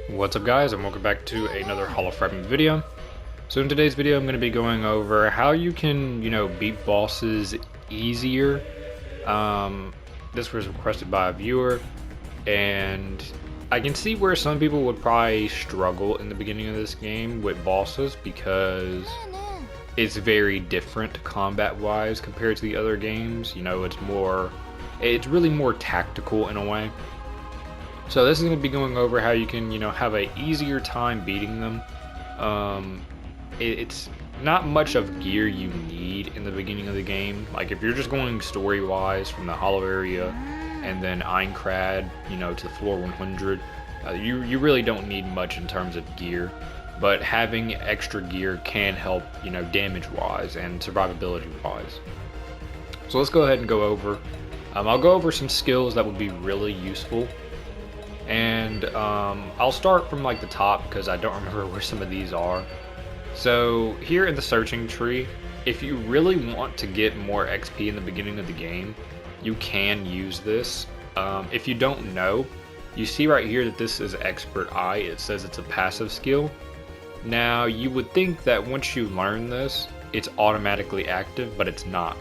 What's up guys, and welcome back to another Hollow Fragment video. So in today's video I'm going to be going over how you can, beat bosses easier. This was requested by a viewer, and I can see where some people would probably struggle in the beginning of this game with bosses because it's very different combat-wise compared to the other games. It's really more tactical in a way. So this is going to be going over how you can, have an easier time beating them. It's not much of gear you need in the beginning of the game. Like if you're just going story-wise from the Hollow area and then Aincrad, to the floor 100, you really don't need much in terms of gear. But having extra gear can help, damage-wise and survivability-wise. So let's go ahead and go over. I'll go over some skills that would be really useful. And I'll start from like the top because I don't remember where some of these are. So here in the searching tree, if you really want to get more XP in the beginning of the game, you can use this. If you don't know, you see right here that this is Expert Eye. It says it's a passive skill. Now you would think that once you learn this, it's automatically active, but it's not.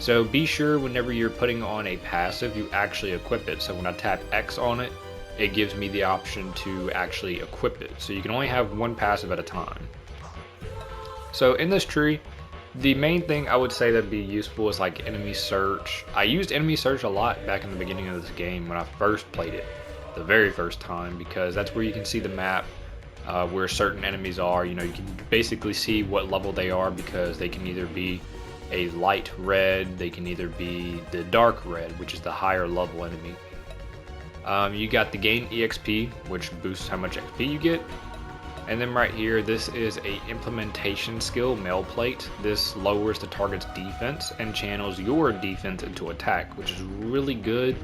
So be sure whenever you're putting on a passive, you actually equip it. So when I tap X on it, it gives me the option to actually equip it. So you can only have one passive at a time. So in this tree, the main thing I would say that'd be useful is like enemy search. I used enemy search a lot back in the beginning of this game when I first played it, the very first time, because that's where you can see the map, where certain enemies are. You can basically see what level they are because they can either be a light red, they can either be the dark red, which is the higher level enemy. You got the gain EXP, which boosts how much XP you get. And then right here, this is a implementation skill, Mail Plate. This lowers the target's defense and channels your defense into attack, which is really good.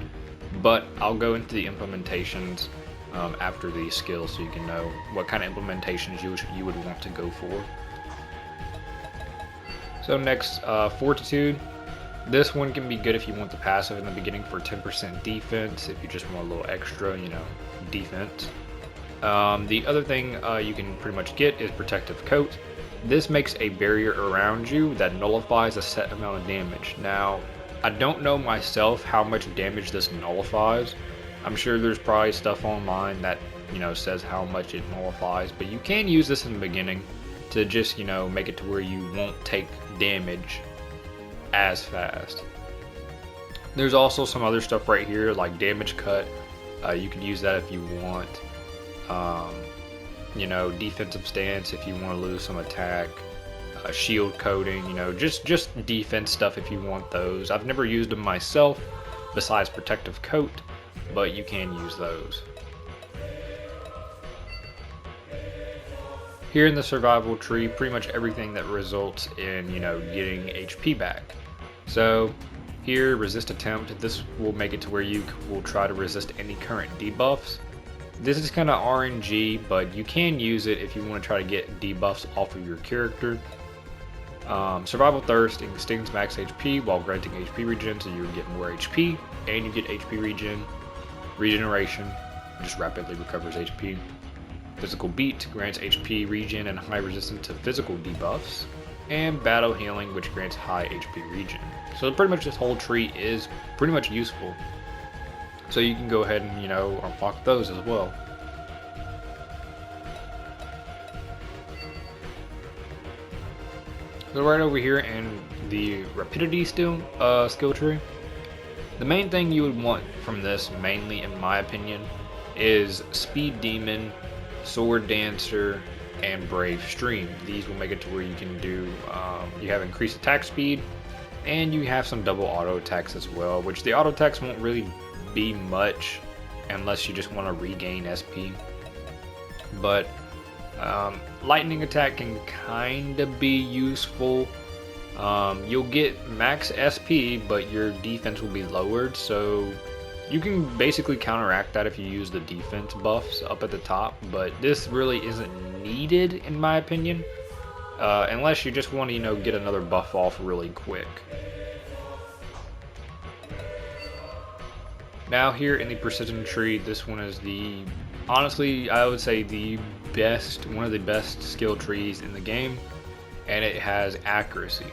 But I'll go into the implementations after these skills so you can know what kind of implementations you would want to go for. So next, Fortitude. This one can be good if you want the passive in the beginning for 10% defense, if you just want a little extra, defense. The other thing you can pretty much get is Protective Coat. This makes a barrier around you that nullifies a set amount of damage. Now, I don't know myself how much damage this nullifies. I'm sure there's probably stuff online that, says how much it nullifies, but you can use this in the beginning to just, make it to where you won't take damage as fast. There's also some other stuff right here like damage cut. You could use that if you want. Defensive stance if you want to lose some attack. Shield coating, just defense stuff if you want those. I've never used them myself besides Protective Coat, but you can use those. Here in the survival tree, pretty much everything that results in, getting HP back. So here, resist attempt, this will make it to where you will try to resist any current debuffs. This is kind of RNG, but you can use it if you want to try to get debuffs off of your character. Survival Thirst extends max HP while granting HP regen, so you get more HP, and you get HP regeneration, just rapidly recovers HP. Physical Beat grants HP regen and high resistance to physical debuffs. And Battle Healing, which grants high HP regen. So pretty much this whole tree is pretty much useful. So you can go ahead and, unlock those as well. So right over here in the Rapidity skill tree, the main thing you would want from this, mainly in my opinion, is Speed Demon, Sword Dancer, and Brave Stream. These will make it to where you can do, you have increased attack speed, and you have some double auto attacks as well, which the auto attacks won't really be much unless you just want to regain SP. But lightning attack can kind of be useful. You'll get max SP, but your defense will be lowered, so you can basically counteract that if you use the defense buffs up at the top, but this really isn't needed in my opinion, unless you just want to, get another buff off really quick. Now here in the Precision Tree, this one is the honestly, I would say one of the best skill trees in the game, and it has accuracy.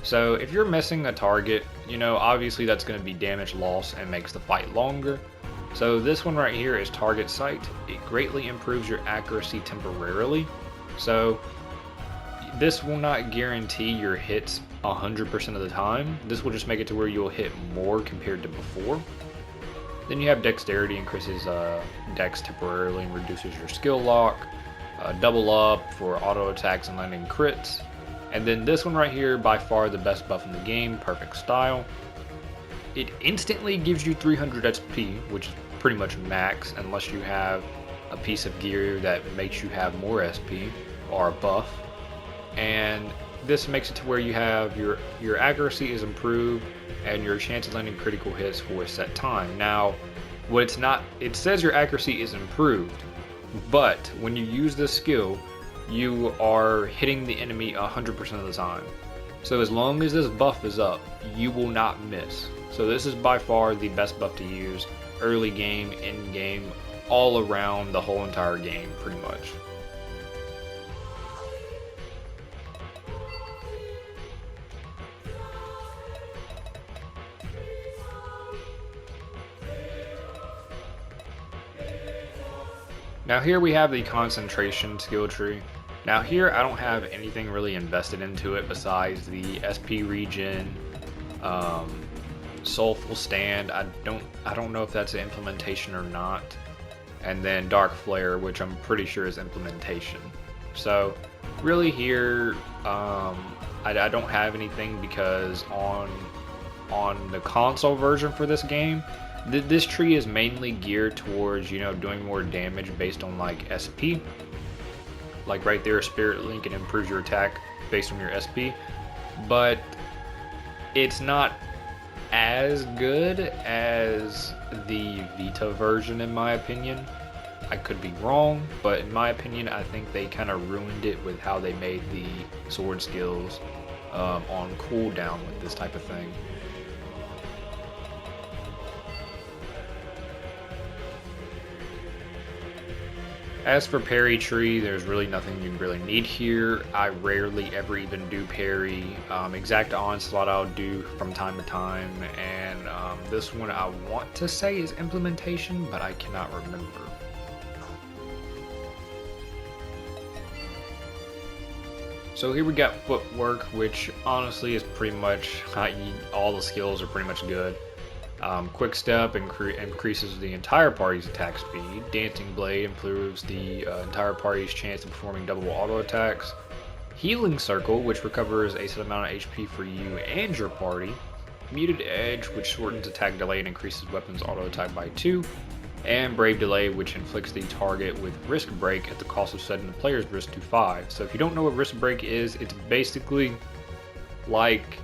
So if you're missing a target, you know, obviously that's going to be damage loss and makes the fight longer. So this one right here is target sight. It greatly improves your accuracy temporarily. So this will not guarantee your hits 100% of the time. This will just make it to where you'll hit more compared to before. Then you have dexterity, increases dex temporarily and reduces your skill lock. Double up for auto attacks and landing crits. And then this one right here, by far the best buff in the game, Perfect Style. It instantly gives you 300 SP, which is pretty much max, unless you have a piece of gear that makes you have more SP or a buff. And this makes it to where you have your accuracy is improved and your chance of landing critical hits for a set time. Now, what it's not, it says your accuracy is improved, but when you use this skill, you are hitting the enemy 100% of the time. So as long as this buff is up, you will not miss. So this is by far the best buff to use early game, end game, all around the whole entire game pretty much. Now here we have the concentration skill tree. Now here I don't have anything really invested into it besides the SP regen, Soulful Stand. I don't know if that's an implementation or not, and then Dark Flare, which I'm pretty sure is implementation. So really here I don't have anything because on the console version for this game, this tree is mainly geared towards, you know, doing more damage based on like SP. Like right there, Spirit Link, it improves your attack based on your SP. But it's not as good as the Vita version in my opinion. I could be wrong, but in my opinion, I think they kind of ruined it with how they made the sword skills on cooldown with this type of thing. As for Parry Tree, there's really nothing you really need here. I rarely ever even do parry. Exact Onslaught I'll do from time to time, and this one I want to say is implementation, but I cannot remember. So here we got Footwork, which honestly is pretty much, all the skills are pretty much good. Quick Step increases the entire party's attack speed. Dancing Blade improves the entire party's chance of performing double auto attacks. Healing Circle, which recovers a set amount of HP for you and your party. Muted Edge, which shortens attack delay and increases weapons auto attack by 2. And Brave Delay, which inflicts the target with Risk Break at the cost of setting the player's risk to 5. So if you don't know what Risk Break is, it's basically like...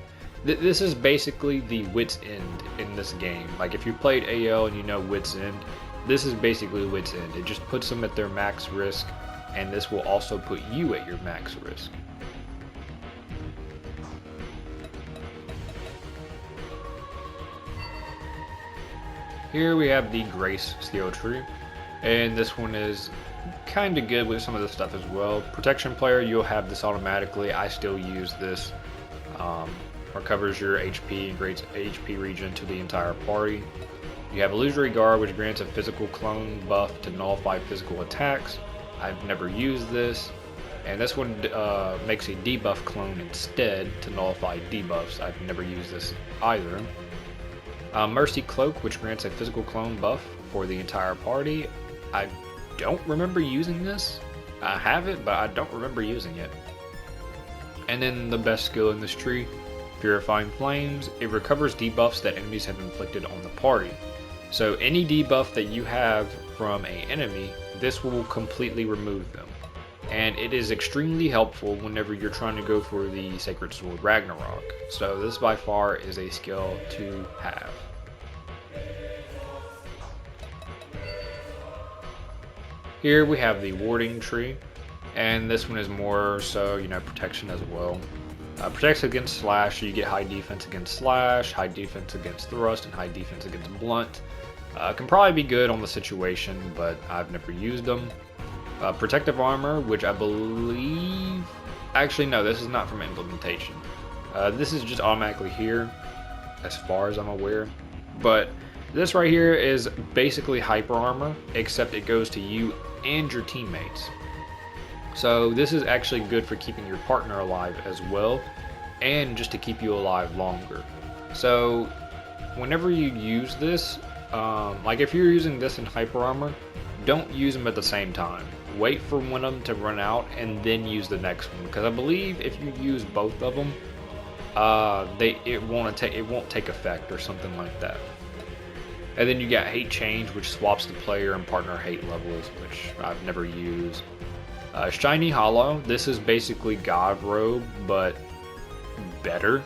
This is basically the Wit's End in this game. Like if you played AL and you know Wit's End, this is basically Wit's End. It just puts them at their max risk, and this will also put you at your max risk. Here we have the Grace skill tree, and this one is kind of good with some of the stuff as well. Protection player, you'll have this automatically. I still use this. Recovers your HP and grants HP regen to the entire party. You have Illusory Guard, which grants a physical clone buff to nullify physical attacks. I've never used this. And this one makes a debuff clone instead to nullify debuffs. I've never used this either. Mercy Cloak, which grants a physical clone buff for the entire party. I don't remember using this. I have it, but I don't remember using it. And then the best skill in this tree, Purifying Flames. It recovers debuffs that enemies have inflicted on the party. So any debuff that you have from an enemy, this will completely remove them. And it is extremely helpful whenever you're trying to go for the Sacred Sword Ragnarok. So this by far is a skill to have. Here we have the Warding Tree, and this one is more so, you know, protection as well. Protects against slash, so you get high defense against slash, high defense against thrust, and high defense against blunt. Can probably be good on the situation, but I've never used them. Protective armor, which I believe... Actually, no, this is not from implementation. This is just automatically here, as far as I'm aware. But this right here is basically hyper armor, except it goes to you and your teammates. So this is actually good for keeping your partner alive as well, and just to keep you alive longer. So whenever you use this, like if you're using this in hyper armor, don't use them at the same time. Wait for one of them to run out and then use the next one, because I believe if you use both of them, it won't take effect or something like that. And then you got hate change, which swaps the player and partner hate levels, which I've never used. Shiny hollow, this is basically God robe, but better,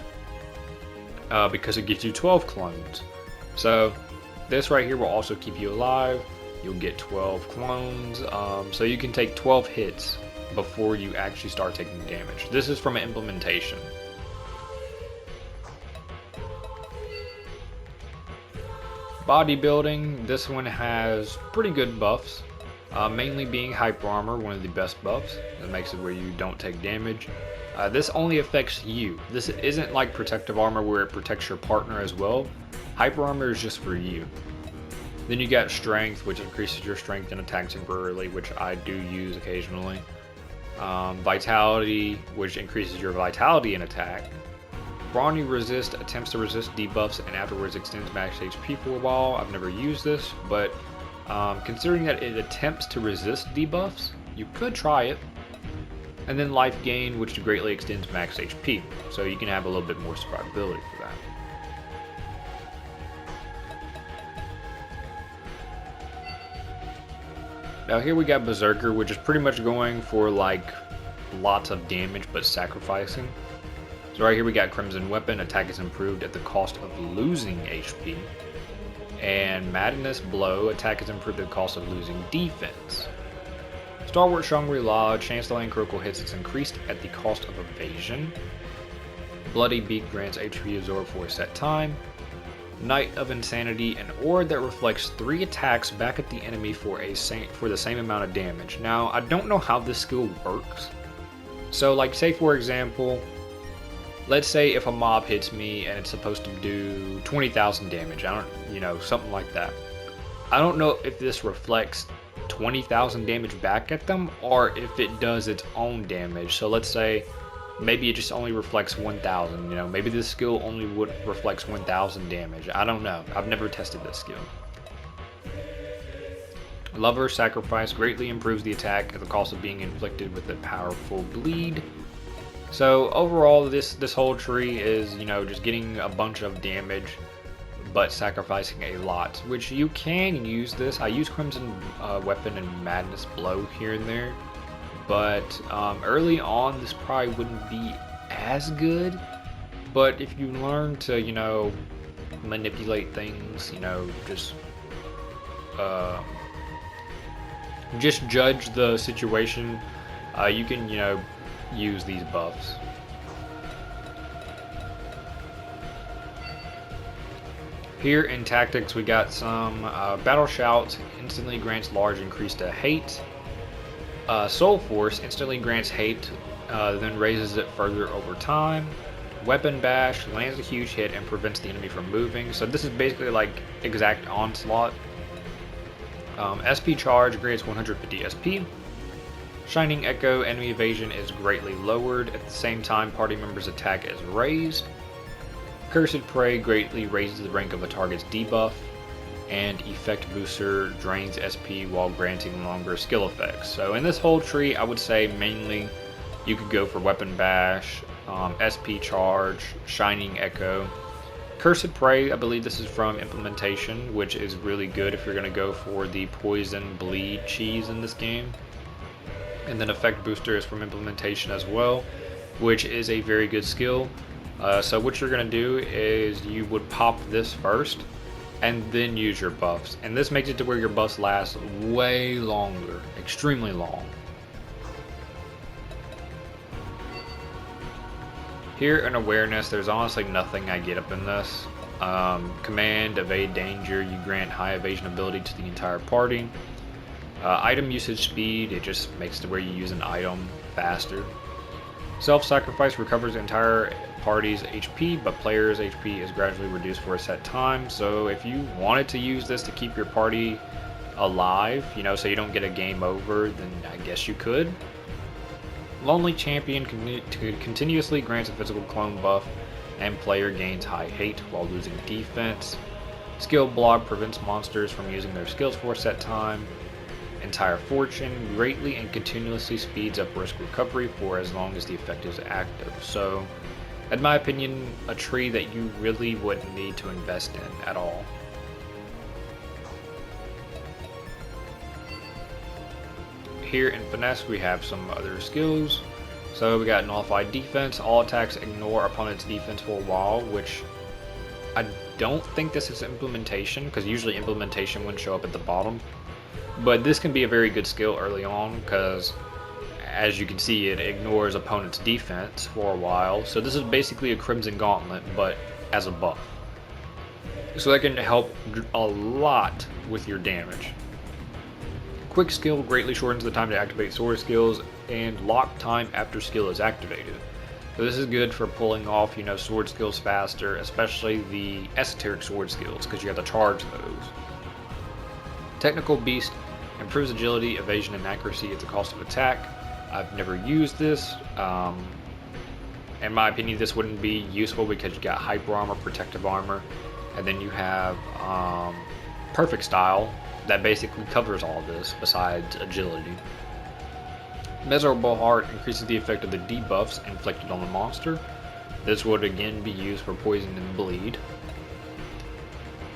because it gives you 12 clones. So this right here will also keep you alive. You'll get 12 clones, so you can take 12 hits before you actually start taking damage. This is from an implementation. Bodybuilding, this one has pretty good buffs, mainly being hyper armor, one of the best buffs. That makes it where you don't take damage. This only affects you. This isn't like protective armor where it protects your partner as well. Hyper armor is just for you. Then you got strength, which increases your strength and attack temporarily, which I do use occasionally. Vitality, which increases your vitality and attack. Brawny resist attempts to resist debuffs and afterwards extends max HP for a while. I've never used this, but considering that it attempts to resist debuffs, you could try it. And then life gain, which greatly extends max HP, so you can have a little bit more survivability for that. Now here we got Berserker, which is pretty much going for like lots of damage but sacrificing. So right here we got Crimson Weapon, attack is improved at the cost of losing HP. And Madness Blow, attack is improved at the cost of losing defense. Stalwart Shangri-La, chance to land critical hits is increased at the cost of evasion. Bloody Beak grants HP absorb for a set time. Knight of Insanity, an orb that reflects 3 attacks back at the enemy for the same amount of damage. Now, I don't know how this skill works. So, like, say for example, let's say if a mob hits me and it's supposed to do 20,000 damage, something like that. I don't know if this reflects 20,000 damage back at them or if it does its own damage. So let's say maybe it just only reflects 1,000, maybe this skill only reflects 1,000 damage. I don't know. I've never tested this skill. Lover Sacrifice greatly improves the attack at the cost of being inflicted with a powerful bleed. So overall, this whole tree is, just getting a bunch of damage, but sacrificing a lot, which you can use this. I use Crimson Weapon and Madness Blow here and there, but early on, this probably wouldn't be as good. But if you learn to, manipulate things, just judge the situation, you can, use these buffs. Here in tactics, we got some Battle Shout, instantly grants large increase to hate. Soul Force instantly grants hate, then raises it further over time. Weapon Bash lands a huge hit and prevents the enemy from moving. So this is basically like exact onslaught. SP Charge grants 150 SP. Shining Echo, enemy evasion is greatly lowered. At the same time, party members' attack is raised. Cursed Prey greatly raises the rank of a target's debuff. And Effect Booster drains SP while granting longer skill effects. So in this whole tree, I would say mainly you could go for Weapon Bash, SP Charge, Shining Echo. Cursed Prey, I believe this is from implementation, which is really good if you're going to go for the poison bleed cheese in this game. And then Effect Booster is from implementation as well, which is a very good skill. So what you're going to do is you would pop this first and then use your buffs. And this makes it to where your buffs last way longer, extremely long. Here in Awareness, there's honestly nothing I get up in this. Command, evade danger, you grant high evasion ability to the entire party. Item usage speed, it just makes it where you use an item faster. Self-sacrifice recovers the entire party's HP, but player's HP is gradually reduced for a set time. So if you wanted to use this to keep your party alive, you know, so you don't get a game over, then I guess you could. Lonely Champion continuously grants a physical clone buff, and player gains high hate while losing defense. Skill Block prevents monsters from using their skills for a set time. Entire Fortune greatly and continuously speeds up risk recovery for as long as the effect is active. So, in my opinion, a tree that you really wouldn't need to invest in at all. Here in Finesse, we have some other skills. So we got Nullified Defense. All attacks ignore opponent's defense for a while, which I don't think this is implementation, because usually implementation wouldn't show up at the bottom. But this can be a very good skill early on, because as you can see, it ignores opponent's defense for a while. So this is basically a Crimson Gauntlet, but as a buff. So that can help a lot with your damage. Quick skill greatly shortens the time to activate sword skills, and lock time after skill is activated. So this is good for pulling off, you know, sword skills faster, especially the esoteric sword skills, because you have to charge those. Technical Beast improves agility, evasion, and accuracy at the cost of attack. I've never used this. In my opinion, this wouldn't be useful because you got hyper armor, protective armor, and then you have perfect style that basically covers all this besides agility. Miserable Heart increases the effect of the debuffs inflicted on the monster. This would again be used for poison and bleed,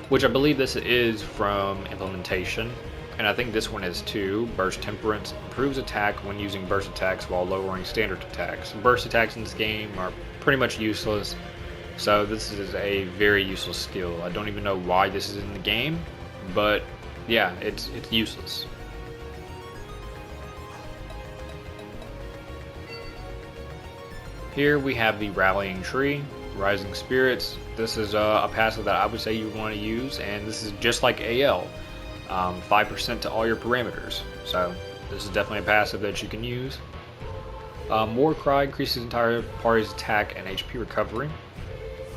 which I believe this is from implementation, and I think this one is too. Burst Temperance improves attack when using burst attacks while lowering standard attacks. Burst attacks in this game are pretty much useless, so this is a very useless skill. I don't even know why this is in the game, but yeah, it's useless. Here we have the Rallying Tree, Rising Spirits. This is a passive that I would say you want to use, and this is just like AL, 5% to all your parameters. So this is definitely a passive that you can use. War Cry increases entire party's attack and HP recovery.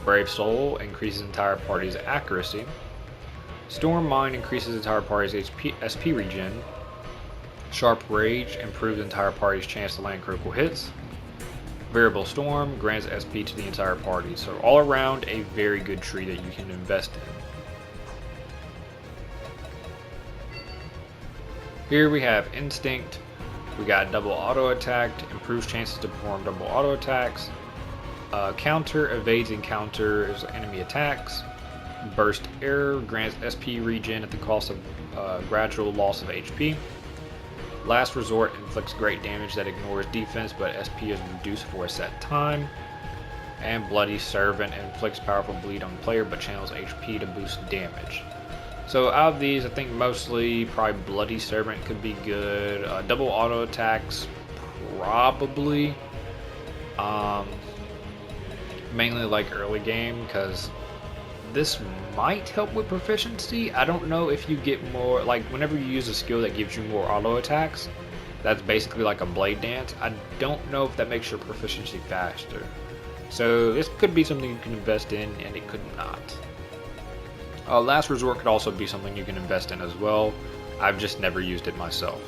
Brave Soul increases entire party's accuracy. Storm Mind increases entire party's SP regen. Sharp Rage improves entire party's chance to land critical hits. Variable Storm grants SP to the entire party. So all around a very good tree that you can invest in. Here we have Instinct. We got double auto attack, improves chances to perform double auto attacks. Counter evades and counters enemy attacks. Burst Air grants SP regen at the cost of gradual loss of HP. Last Resort inflicts great damage that ignores defense, but SP is reduced for a set time. And Bloody Servant inflicts powerful bleed on player, but channels HP to boost damage. So out of these, I think mostly probably Bloody Servant could be good. Double auto attacks, probably. Mainly like early game, because this might help with proficiency. I don't know if you get more, like whenever you use a skill that gives you more auto attacks, that's basically like a blade dance. I don't know if that makes your proficiency faster. So this could be something you can invest in, and it could not. Last Resort could also be something you can invest in as well. I've just never used it myself.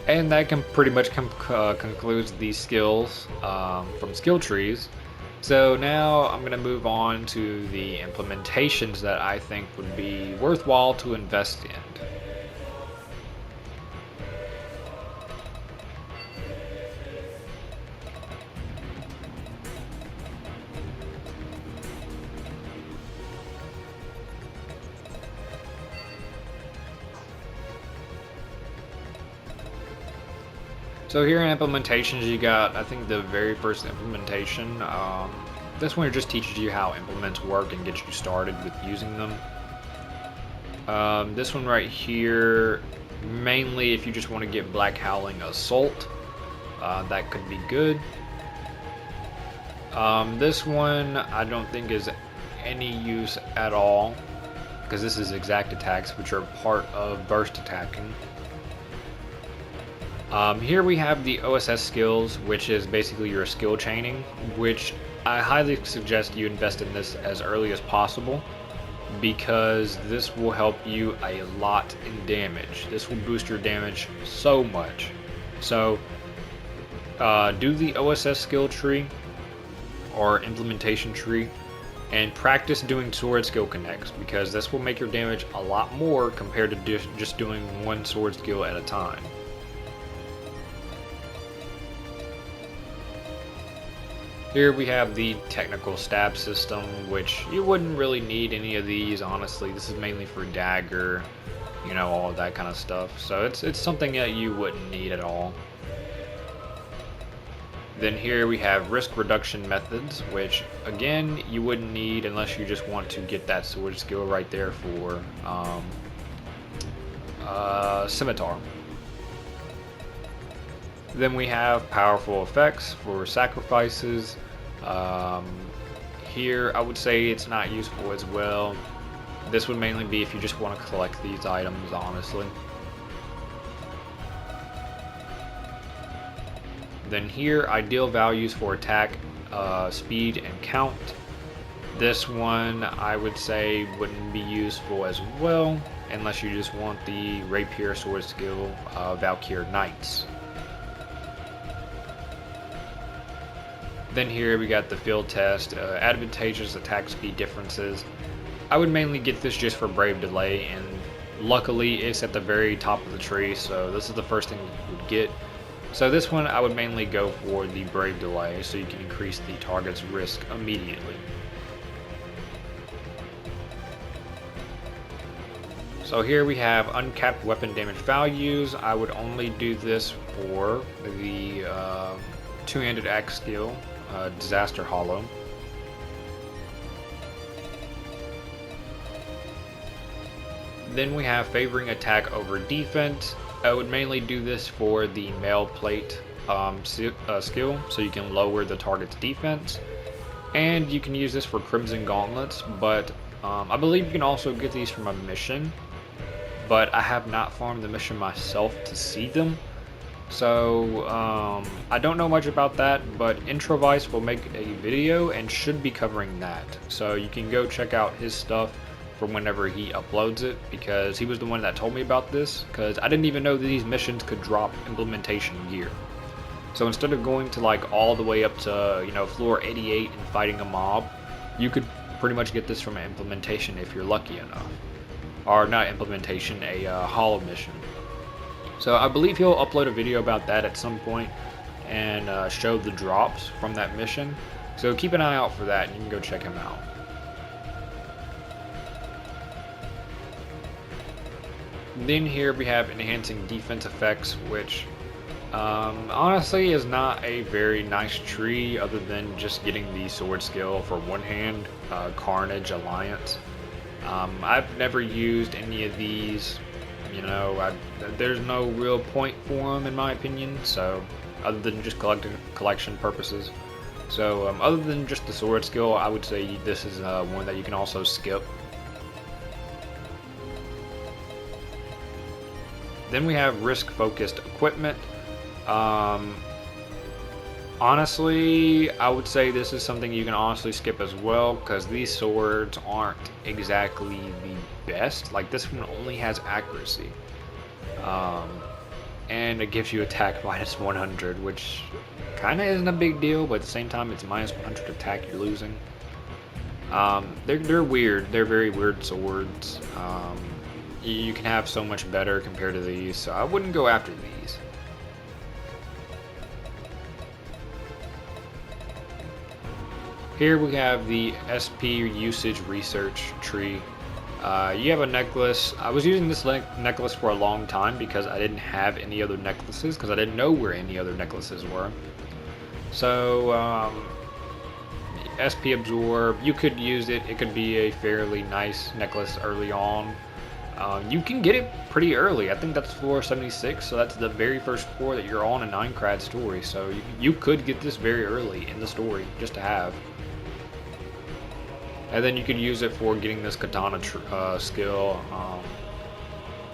And that can pretty much concludes these skills from skill trees. So now I'm going to move on to the implementations that I think would be worthwhile to invest in. So here in implementations, you got, I think, the very first implementation. This one just teaches you how implements work and gets you started with using them. This one right here, mainly if you just want to get Black Howling Assault, that could be good. This one I don't think is any use at all, because this is exact attacks, which are part of burst attacking. Here we have the OSS skills, which is basically your skill chaining, which I highly suggest you invest in this as early as possible, because this will help you a lot in damage. This will boost your damage so much. So do the OSS skill tree or implementation tree and practice doing sword skill connects, because this will make your damage a lot more compared to just doing one sword skill at a time. Here we have the technical stab system, which you wouldn't really need any of these, honestly. This is mainly for dagger, you know, all of that kind of stuff. So it's something that you wouldn't need at all. Then here we have risk reduction methods, which again you wouldn't need unless you just want to get that sword skill right there for scimitar. Then we have powerful effects for sacrifices. Here I would say it's not useful as well. This would mainly be if you just want to collect these items, honestly. Then here, ideal values for attack, speed, and count. This one I would say wouldn't be useful as well, unless you just want the rapier sword skill, Valkyr Knights. Then here we got the field test, advantageous attack speed differences. I would mainly get this just for Brave Delay, and luckily it's at the very top of the tree, so this is the first thing you would get. So this one I would mainly go for the Brave Delay, so you can increase the target's risk immediately. So here we have uncapped weapon damage values. I would only do this for the two-handed axe skill, Disaster Hollow. Then we have favoring attack over defense. I would mainly do this for the mail plate skill, so you can lower the target's defense. And you can use this for Crimson Gauntlets, but I believe you can also get these from a mission. But I have not farmed the mission myself to see them. So I don't know much about that, but Introvice will make a video and should be covering that. So you can go check out his stuff for whenever he uploads it, because he was the one that told me about this, because I didn't even know that these missions could drop implementation gear. So instead of going to like all the way up to, you know, floor 88 and fighting a mob, you could pretty much get this from an implementation if you're lucky enough. Or not implementation, a hollow mission. So I believe he'll upload a video about that at some point and show the drops from that mission. So keep an eye out for that, and you can go check him out. Then here we have enhancing defense effects, which honestly is not a very nice tree, other than just getting the sword skill for one hand, Carnage Alliance. I've never used any of these, you know, there's no real point for them in my opinion, so other than just collection purposes. So other than just the sword skill, I would say this is one that you can also skip. Then we have risk-focused equipment. Honestly, I would say this is something you can honestly skip as well, because these swords aren't exactly the best. Like, this one only has accuracy. And it gives you attack minus 100, which kind of isn't a big deal, but at the same time, it's minus 100 attack you're losing. They're weird. They're very weird swords. You can have so much better compared to these, so I wouldn't go after these. Here we have the SP usage research tree. You have a necklace. I was using this necklace for a long time because I didn't have any other necklaces, because I didn't know where any other necklaces were. So SP absorb, you could use it. It could be a fairly nice necklace early on. you can get it pretty early. I think that's floor 76, so that's the very first floor that you're on a 9 crad story. So you could get this very early in the story just to have. And then you could use it for getting this katana skill,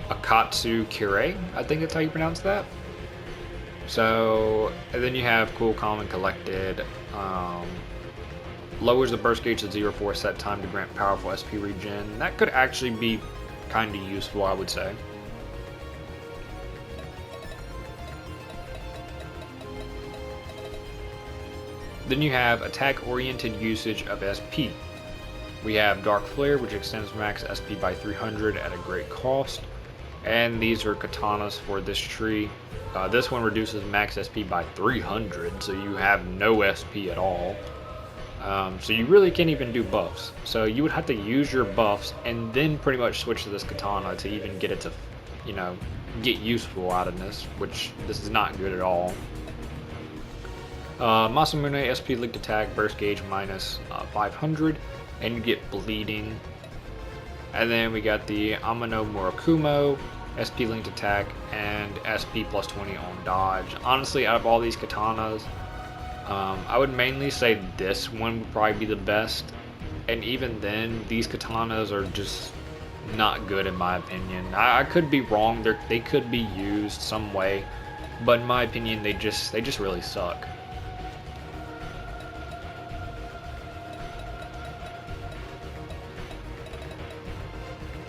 Akatsu Kirei, I think that's how you pronounce that. So, and then you have Cool, Calm, and Collected. Lowers the burst gauge to 0 for a set time to grant powerful SP regen. That could actually be kind of useful, I would say. Then you have attack-oriented usage of SP. We have Dark Flare, which extends max SP by 300 at a great cost. And these are katanas for this tree. This one reduces max SP by 300, so you have no SP at all. So you really can't even do buffs. So you would have to use your buffs and then pretty much switch to this katana to even get it to, you know, get useful out of this, which this is not good at all. Masamune SP linked attack, burst gauge minus 500, and you get bleeding. And then we got the Amano Murakumo, SP linked attack, and SP plus 20 on dodge. Honestly, out of all these katanas, I would mainly say this one would probably be the best. And even then, these katanas are just not good in my opinion. I could be wrong, they could be used some way, but in my opinion, they just really suck.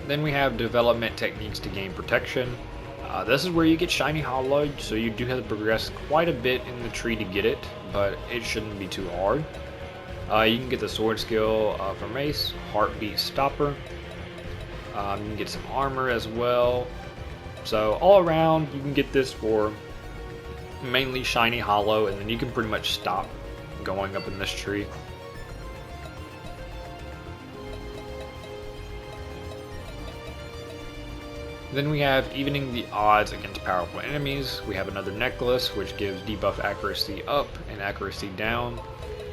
Then we have development techniques to gain protection. This is where you get shiny hollow, so you do have to progress quite a bit in the tree to get it, but it shouldn't be too hard. You can get the sword skill from Ace, Heartbeat Stopper. You can get some armor as well. So all around, you can get this for mainly shiny hollow, and then you can pretty much stop going up in this tree. Then we have evening the odds against powerful enemies. We have another necklace, which gives debuff accuracy up and accuracy down.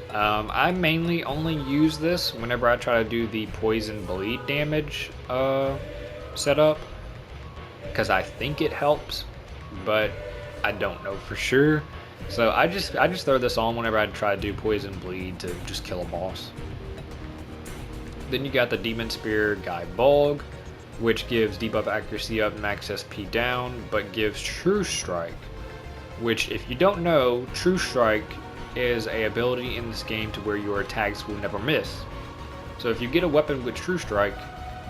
I mainly only use this whenever I try to do the poison bleed damage setup, because I think it helps, but I don't know for sure. So I just throw this on whenever I try to do poison bleed to just kill a boss. Then you got the Demon Spear Guy Bulg, which gives debuff accuracy up, max SP down, but gives True Strike, which, if you don't know, True Strike is a ability in this game to where your attacks will never miss. So if you get a weapon with True Strike,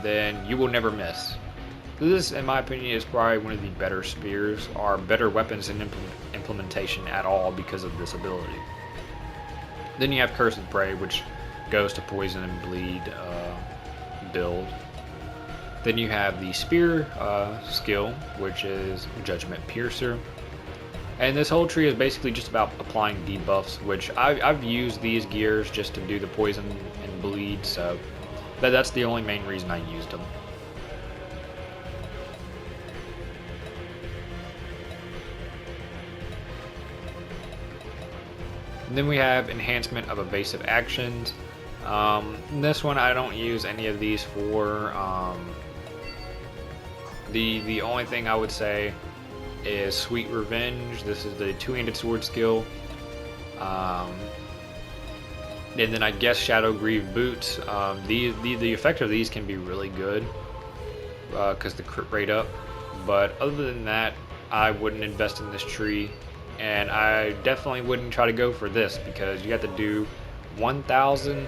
then you will never miss. This, in my opinion, is probably one of the better spears, or better weapons in implementation at all because of this ability. Then you have Cursed Prey, which goes to poison and bleed build. Then you have the Spear skill, which is Judgment Piercer. And this whole tree is basically just about applying debuffs, which I've used these gears just to do the poison and bleed, so that's the only main reason I used them. And then we have Enhancement of Evasive Actions. This one I don't use any of these for. The only thing I would say is Sweet Revenge. This is the two-handed sword skill. And then I guess Shadow Greave Boots. The effect of these can be really good because the crit rate up. But other than that, I wouldn't invest in this tree. And I definitely wouldn't try to go for this because you have to do 1,000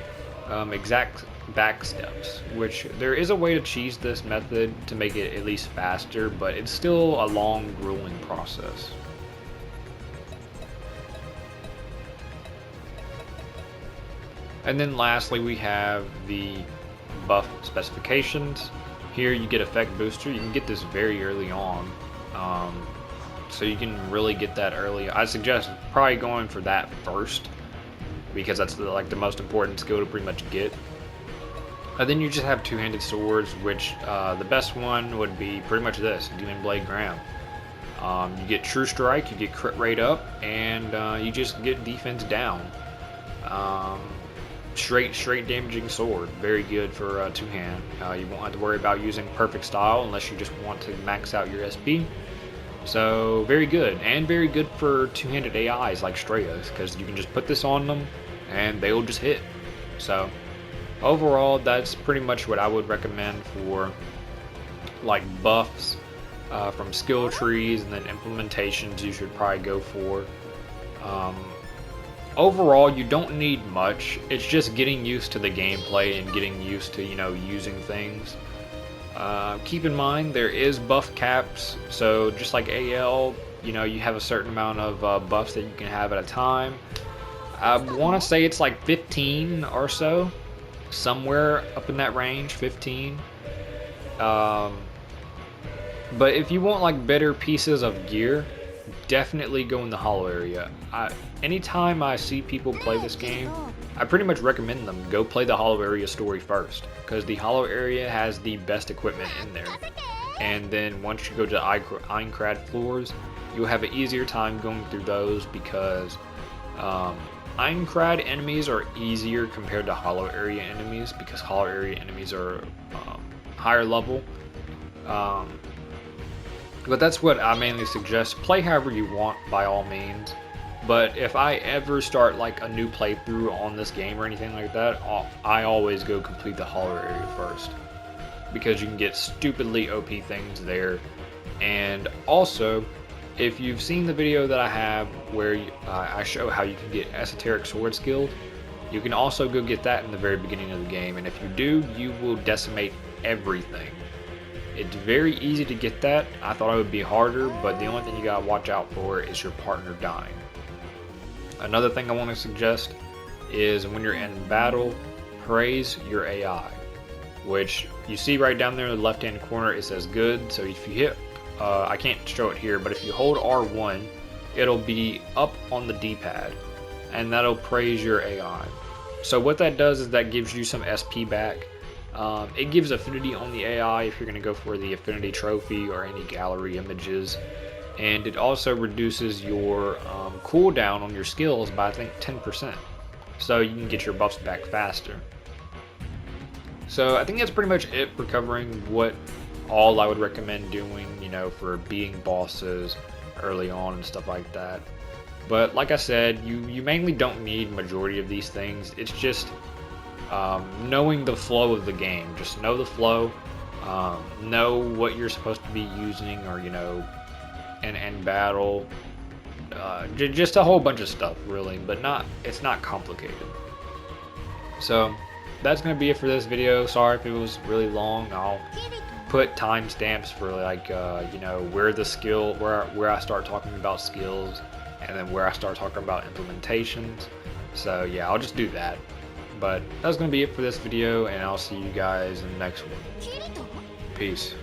exact back steps, which there is a way to cheese this method to make it at least faster, but it's still a long, grueling process. And then lastly, we have the buff specifications. Here you get effect booster. You can get this very early on, so you can really get that early. I suggest probably going for that first because that's the most important skill to pretty much get. And then you just have two-handed swords, which the best one would be pretty much this, Demon Blade Graham. You get True Strike, you get crit rate up, and you just get defense down. straight damaging sword. Very good for two-hand. You won't have to worry about using perfect style unless you just want to max out your SP. So very good, and very good for two-handed AIs like Strayas, because you can just put this on them and they'll just hit. So overall, that's pretty much what I would recommend for like buffs from skill trees, and then implementations you should probably go for. Overall, you don't need much. It's just getting used to the gameplay and getting used to, using things. Keep in mind there is buff caps, so just like AL, you have a certain amount of buffs that you can have at a time. I want to say it's like 15 or so, somewhere up in that range, 15. But if you want like better pieces of gear, definitely go in the hollow area. Anytime I see people play this game, I pretty much recommend them go play the hollow area story first, because the hollow area has the best equipment in there. And then once you go to Aincrad floors, you'll have an easier time going through those, because Aincrad enemies are easier compared to hollow area enemies, because hollow area enemies are higher level. But that's what I mainly suggest. Play however you want, by all means. But if I ever start like a new playthrough on this game or anything like that, I always go complete the hollow area first, because you can get stupidly OP things there. And also, if you've seen the video that I have where I show how you can get esoteric sword skilled, you can also go get that in the very beginning of the game. And if you do, you will decimate everything. It's very easy to get that. I thought it would be harder, but the only thing you gotta watch out for is your partner dying. Another thing I want to suggest is when you're in battle, praise your AI, which you see right down there in the left hand corner, it says good. So if you hit, I can't show it here, but if you hold R1, it'll be up on the D-pad, and that'll praise your AI. So what that does is that gives you some SP back. It gives affinity on the AI if you're going to go for the affinity trophy or any gallery images, and it also reduces your cooldown on your skills by I think 10%, so you can get your buffs back faster. So I think that's pretty much it for covering what all I would recommend doing, for beating bosses early on and stuff like that. But like I said, you mainly don't need majority of these things. It's just knowing the flow of the game. Just know the flow, know what you're supposed to be using, or in battle, just a whole bunch of stuff really, but it's not complicated. So that's gonna be it for this video. Sorry if it was really long. I'll put timestamps for like where I start talking about skills, and then where I start talking about implementations. So yeah, I'll just do that. But that's going to be it for this video, and I'll see you guys in the next one. Peace.